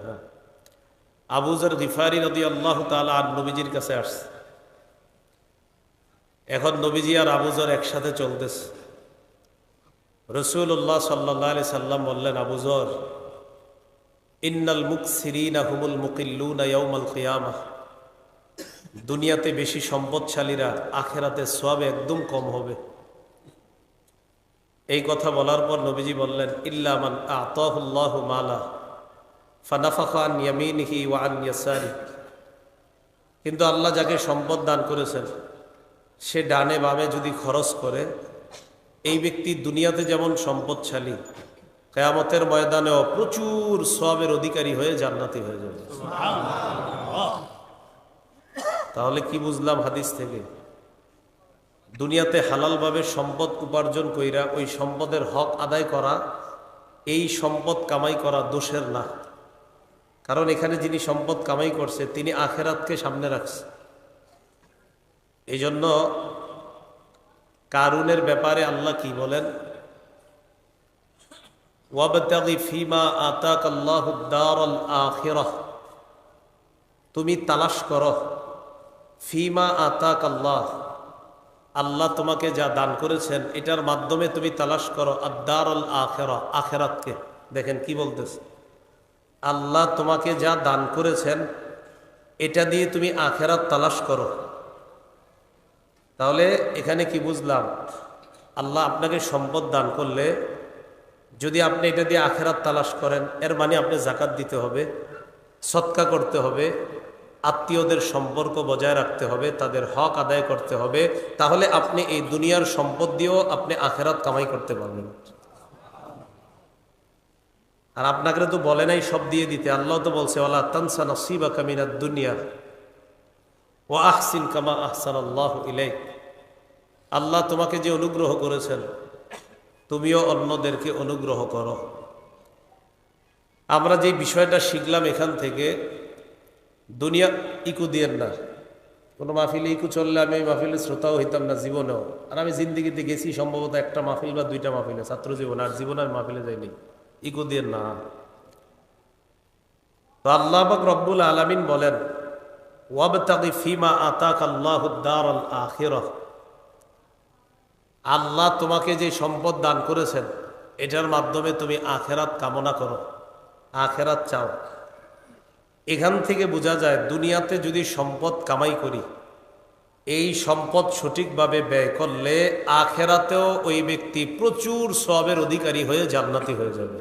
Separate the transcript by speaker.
Speaker 1: হ্যাঁ, আবু যর গিফারি রাদিয়াল্লাহু তাআলা আনহু নবীজির কাছে আসছে। এখন নবীজি আর আবু যর একসাথে চলতেছে। রাসূলুল্লাহ সাল্লাল্লাহু আলাইহি সাল্লাম বললেন, আবু যর, ইন্নাল মুকসিরিনা হুমুল মুকিল্লুনা ইয়াউমাল কিয়ামাহ। দুনিয়াতে বেশি সম্পদশালীরা আখিরাতে সওয়াবে একদম কম হবে। এই কথা বলার পর নবীজি বললেন, ইল্লা মান আতাহুল্লাহু মালা ফানাফাখা আন ইয়ামিনিহি ওয়া আন ইয়াসারিহি। কিন্তু আল্লাহ যাকে সম্পদ দান করেছেন সে ডানে বামে যদি খরচ করে, এই ব্যক্তি দুনিয়াতে যেমন সম্পদশালী, কিয়ামতের ময়দানেও প্রচুর সওয়াবের অধিকারী হয়ে জান্নাতি হয়ে যাবে। তাহলে কি বুঝলাম হাদিস থেকে? দুনিয়াতে হালালভাবে সম্পদ উপার্জন কইরা ওই সম্পদের হক আদায় করা, এই সম্পদ কামাই করা দোষের না। কারণ এখানে যিনি সম্পদ কামাই করছে তিনি আখেরাতকে সামনে রাখছে। এই জন্য কারুনের ব্যাপারে আল্লাহ কি বলেন? ওয়াবতাগি ফিমা আতাকাল্লাহুদ দারাল আখিরাহ। তুমি তালাশ করো ফিমা আতাকাল্লাহ, আল্লাহ তোমাকে যা দান করেছেন এটার মাধ্যমে তুমি তালাশ করো আদ-দারাল আখিরাহ, আখিরাতকে। দেখেন কি বলতেছে, আল্লাহ তোমাকে যা দান করেছেন এটা দিয়ে তুমি আখিরাত তালাশ করো। তাহলে এখানে কি বুঝলাম? আল্লাহ আপনাকে সম্পদ দান করলে যদি আপনি এটা দিয়ে আখিরাত তালাশ করেন, এর মানে আপনি যাকাত দিতে হবে, সদকা করতে হবে, আত্মীয়দের সম্পর্ক বজায় রাখতে হবে, তাদের হক আদায় করতে হবে। তাহলে আপনি এই দুনিয়ার সম্পদ দিয়েও আপনি আখিরাত কামাই করতে পারবেন। আর আপনাকে তো বলে নাই সব দিয়ে দিতে। আল্লাহ তো বলছে, ওয়ালা তানসা নাসিবাকা মিনাদ দুনিয়া ওয়া আহসিন কামা আহসানাল্লাহু ইলাইক। আল্লাহ তোমাকে যে অনুগ্রহ করেছেন তুমিও অন্যদেরকে অনুগ্রহ করো। আমরা যে বিষয়টা শিখলাম এখান থেকে, দুনিয়া ইকু দিয়েন না। কোনো মাহফিলে ইকু চললে আমি ওই মাহফিলের শ্রোতাও হইতাম না জীবনেও। আর আমি জিন্দিগিতে গেছি সম্ভবত একটা মাহফিল বা দুইটা মাহফিলে, ছাত্র জীবন, আর জীবনে আমি মাহফিলে যাইনি। ইকু দিয়েন না। তো আল্লাহ পাক রব্বুল আলামিন বলেন, ওয়াবতাগি ফিমা আতাকাল্লাহুদ দারাল আখিরাহ। আল্লাহ তোমাকে যে সম্পদ দান করেছেন এটার মাধ্যমে তুমি আখেরাত কামনা করো, আখেরাত চাও। এখান থেকে বোঝা যায় দুনিয়াতে যদি সম্পদ কামাই করি, এই সম্পদ সঠিকভাবে ব্যয় করলে আখেরাতেও ওই ব্যক্তি প্রচুর সওয়াবের অধিকারী হয়ে জান্নাতি হয়ে যাবে।